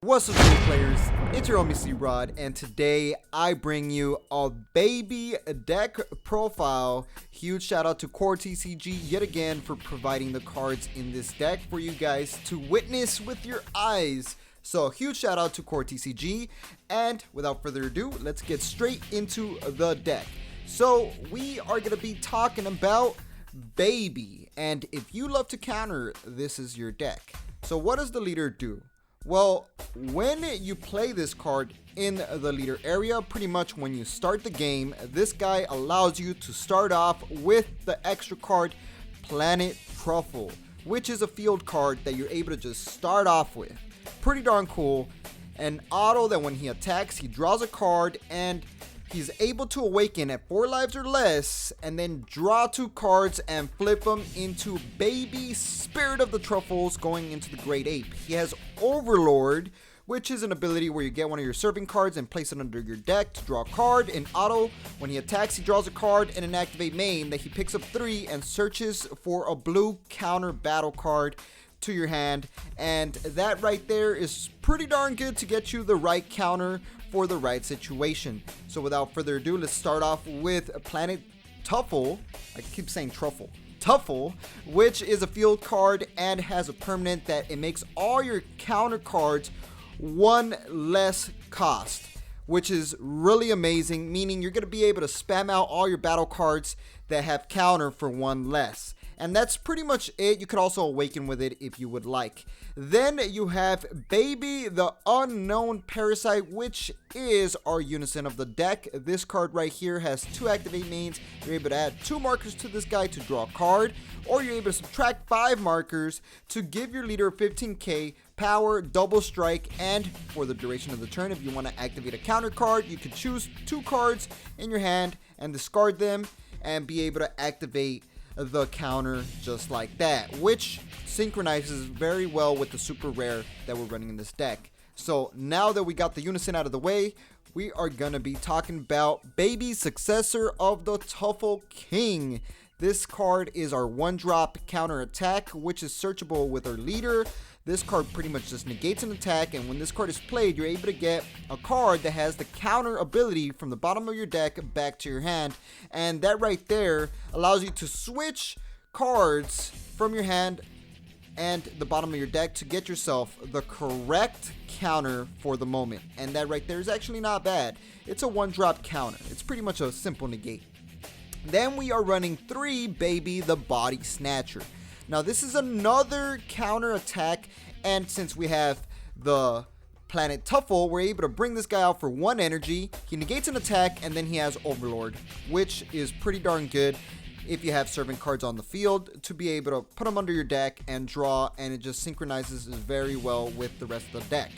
What's up, new players? It's your homie C-Rod, and today I bring you a baby deck profile. Huge shout out to Core TCG yet again for providing the cards in this deck for you guys to witness with your eyes. So huge shout out to Core TCG, and without further ado, let's get straight into the deck. So we are going to be talking about Baby, and if you love to counter, this is your deck. So what does the leader do? Well, when you play this card in the leader area, pretty much when you start the game, this guy allows you to start off with the extra card Planet Truffle, which is a field card that you're able to just start off with. Pretty darn cool. An auto that when he attacks, he draws a card and he's able to awaken at 4 lives or less and then draw 2 cards and flip them into Baby Spirit of the Truffles going into the Great Ape. He has Overlord, which is an ability where you get one of your serving cards and place it under your deck to draw a card. In auto, when he attacks, he draws a card and an activate main that he picks up 3 and searches for a blue counter battle card to your hand, and that right there is pretty darn good to get you the right counter for the right situation. So without further ado, let's start off with Planet Truffle. I keep saying Truffle. Truffle, which is a field card and has a permanent that it makes all your counter cards 1 less cost, which is really amazing, meaning you're going to be able to spam out all your battle cards that have counter for 1 less. And that's pretty much it. You could also awaken with it if you would like. Then you have Baby the Unknown Parasite, which is our unison of the deck. This card right here has 2 activate mains. You're able to add 2 markers to this guy to draw a card, or you're able to subtract 5 markers to give your leader 15k power, double strike, and for the duration of the turn, if you want to activate a counter card, you can choose 2 cards in your hand and discard them and be able to activate the counter just like that, which synchronizes very well with the super rare that we're running in this deck. So now that we got the unison out of the way, we are going to be talking about Baby Successor of the Truffle King. This card is our 1-drop counter attack, which is searchable with our leader. This card pretty much just negates an attack, and when this card is played, you're able to get a card that has the counter ability from the bottom of your deck back to your hand, and that right there allows you to switch cards from your hand and the bottom of your deck to get yourself the correct counter for the moment. And that right there is actually not bad. It's a 1-drop counter. It's pretty much a simple negate. Then we are running 3 Baby the Body Snatcher. Now this is another counter attack, and since we have the Planet Truffle, we're able to bring this guy out for 1 energy. He negates an attack, and then he has Overlord, which is pretty darn good if you have serving cards on the field to be able to put them under your deck and draw, and it just synchronizes very well with the rest of the deck.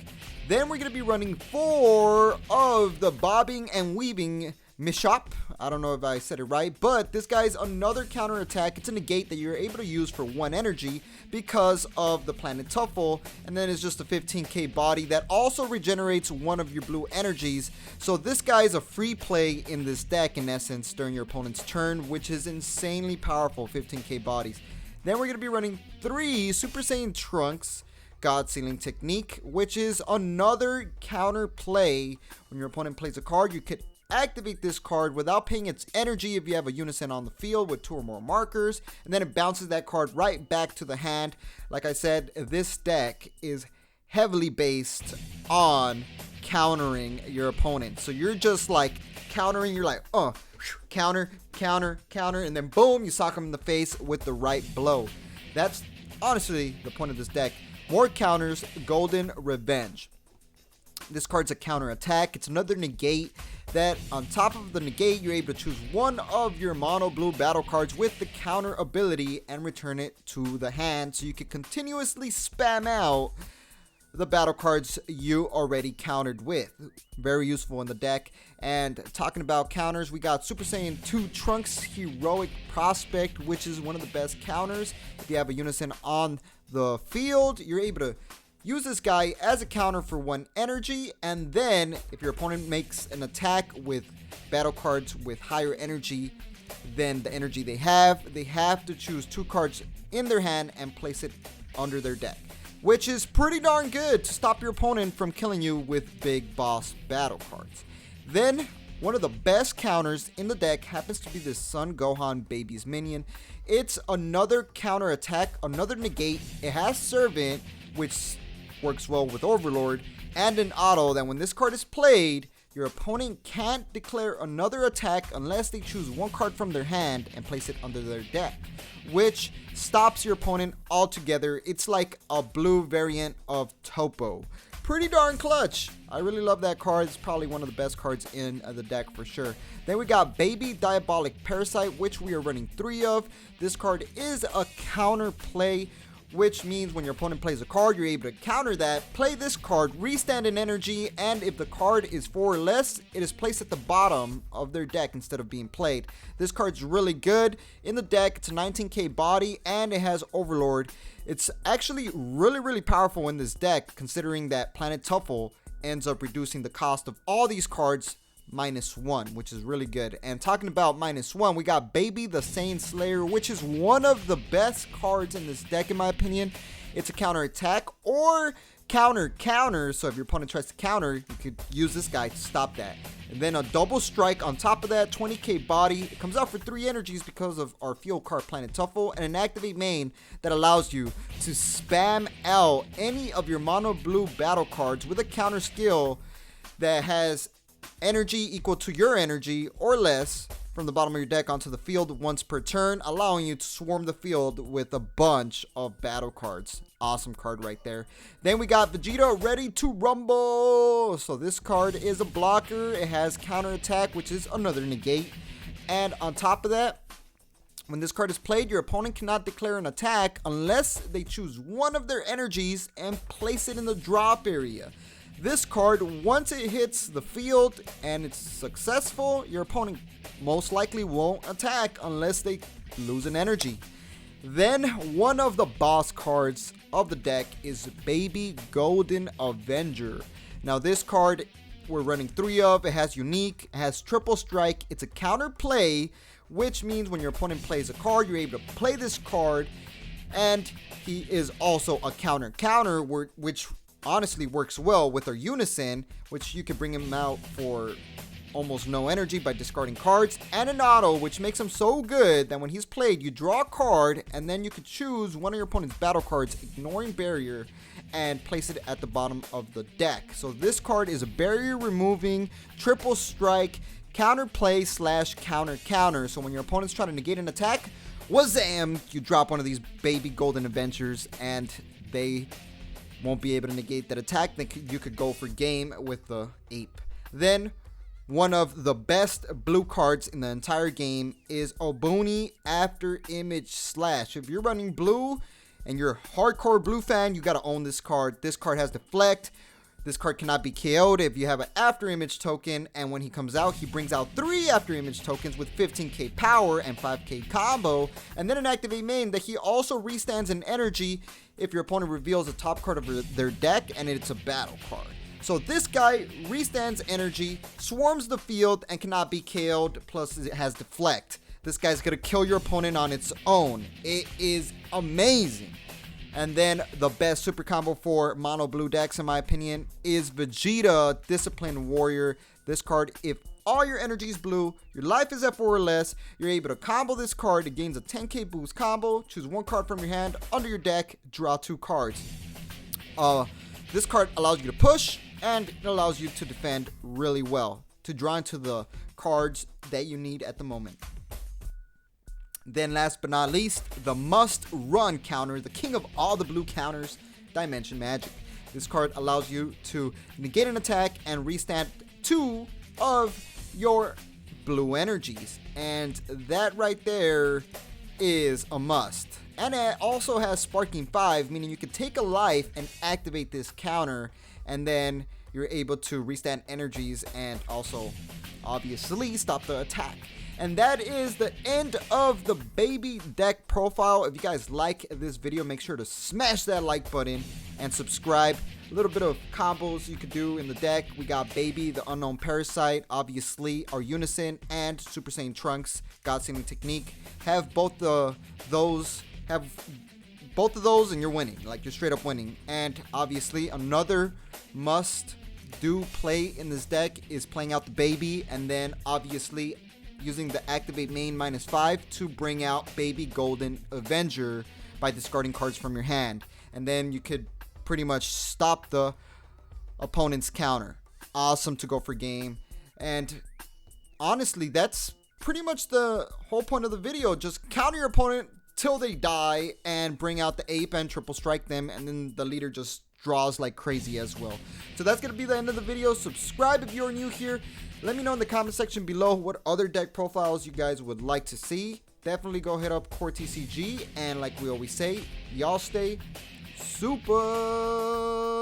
Then we're going to be running 4 of the Bobbing and Weaving Mishap. I don't know if I said it right, but this guy's another counter attack. It's a negate that you're able to use for 1 energy because of the Planet Truffle, and then it's just a 15k body that also regenerates 1 of your blue energies. So this guy is a free play in this deck in essence during your opponent's turn, which is insanely powerful, 15k bodies. Then we're going to be running 3 Super Saiyan Trunks God Sealing Technique, which is another counter play. When your opponent plays a card, you could activate this card without paying its energy if you have a unison on the field with 2 or more markers, and then it bounces that card right back to the hand. Like I said, this deck is heavily based on countering your opponent. So you're just like countering, you're like, counter, counter, counter, and then boom, you sock them in the face with the right blow. That's honestly the point of this deck. More counters, Golden Revenge. This card's a counter attack. It's another negate that on top of the negate, you're able to choose 1 of your mono blue battle cards with the counter ability and return it to the hand, so you can continuously spam out the battle cards you already countered with. Very useful in the deck. And talking about counters, we got Super Saiyan 2 Trunks Heroic Prospect, which is one of the best counters. If you have a unison on the field, you're able to use this guy as a counter for 1 energy, and then if your opponent makes an attack with battle cards with higher energy than the energy they have to choose 2 cards in their hand and place it under their deck. which is pretty darn good to stop your opponent from killing you with big boss battle cards. Then, one of the best counters in the deck happens to be this Son Gohan Baby's minion. It's another counter attack, another negate. It has Servant, which works well with Overlord, and an auto that when this card is played, your opponent can't declare another attack unless they choose one card from their hand and place it under their deck, which stops your opponent altogether. It's like a blue variant of Topo. Pretty darn clutch. I really love that card. It's probably one of the best cards in the deck for sure. Then we got Baby Diabolic Parasite, which we are running 3 of. This card is a counter play, which means when your opponent plays a card, you're able to counter that, play this card, restand an energy, and if the card is 4 or less, it is placed at the bottom of their deck instead of being played. This card's really good in the deck. It's a 19k body, and it has Overlord. It's actually really powerful in this deck, considering that Planet Tuffle ends up reducing the cost of all these cards -1, which is really good. And talking about -1, we got Baby the Saiyan Slayer, which is one of the best cards in this deck in my opinion. It's a counter attack or counter, so if your opponent tries to counter, you could use this guy to stop that. And then a double strike on top of that, 20k body. It comes out for 3 energies because of our field card Planet Tuffle, and an activate main that allows you to spam out any of your mono blue battle cards with a counter skill that has energy equal to your energy or less from the bottom of your deck onto the field once per turn, allowing you to swarm the field with a bunch of battle cards. Awesome card right there. Then we got Vegeta Ready to Rumble. So this card is a blocker. It has counter attack, which is another negate. And on top of that, when this card is played, your opponent cannot declare an attack unless they choose one of their energies and place it in the drop area. This card, once it hits the field and it's successful, your opponent most likely won't attack unless they lose an energy. Then one of the boss cards of the deck is Baby Golden Avenger. Now this card we're running 3 of. It has unique, it has triple strike. It's a counter play, which means when your opponent plays a card, you're able to play this card, and he is also a counter, which honestly works well with our Unison, which you can bring him out for almost no energy by discarding cards, and an auto, which makes him so good that when he's played, you draw a card, and then you could choose one of your opponent's battle cards, ignoring barrier, and place it at the bottom of the deck. So this card is a barrier removing, triple strike, counter play / counter. So when your opponent's trying to negate an attack, wazam, you drop one of these Baby Golden Adventures, and they won't be able to negate that attack. Then you could go for game with the ape. Then one of the best blue cards in the entire game is Obuni After Image Slash. If you're running blue and you're a hardcore blue fan, you gotta own this card. This card has deflect. This card cannot be KO'd if you have an After Image token, and when he comes out, he brings out 3 After Image tokens with 15k power and 5k combo, and then an activate main that he also restands an energy if your opponent reveals a top card of their deck and it's a battle card. So this guy restands energy, swarms the field, and cannot be KO'd, plus it has deflect. This guy's gonna kill your opponent on its own. It is amazing. And then the best super combo for mono blue decks, in my opinion, is Vegeta Disciplined Warrior. This card, if all your energy is blue, your life is at 4 or less, you're able to combo this card. It gains a 10k boost combo. Choose one card from your hand under your deck, draw 2 cards. This card allows you to push, and it allows you to defend really well, to draw into the cards that you need at the moment. Then last but not least, the must-run counter, the king of all the blue counters, Dimension Magic. This card allows you to negate an attack and restand 2 of your blue energies. And that right there is a must. And it also has Sparking 5, meaning you can take a life and activate this counter, and then you're able to restand energies and also obviously stop the attack. And that is the end of the Baby deck profile. If you guys like this video, make sure to smash that like button and subscribe. A little bit of combos you could do in the deck. We got Baby, the Unknown Parasite, obviously our Unison, and Super Saiyan Trunks, God Saving Technique. Have both those have both of those and you're winning. Like, you're straight up winning. And obviously another must do play in this deck is playing out the baby, and then obviously using the activate main -5 to bring out baby Golden Avenger by discarding cards from your hand. And then you could pretty much stop the opponent's counter. Awesome to go for game. And honestly, that's pretty much the whole point of the video. Just counter your opponent till they die and bring out the ape and triple strike them, and then the leader just draws like crazy as well. So that's gonna be the end of the video. Subscribe if you're new here. Let me know in the comment section below what other deck profiles you guys would like to see. Definitely go hit up Core TCG, and like we always say, y'all stay super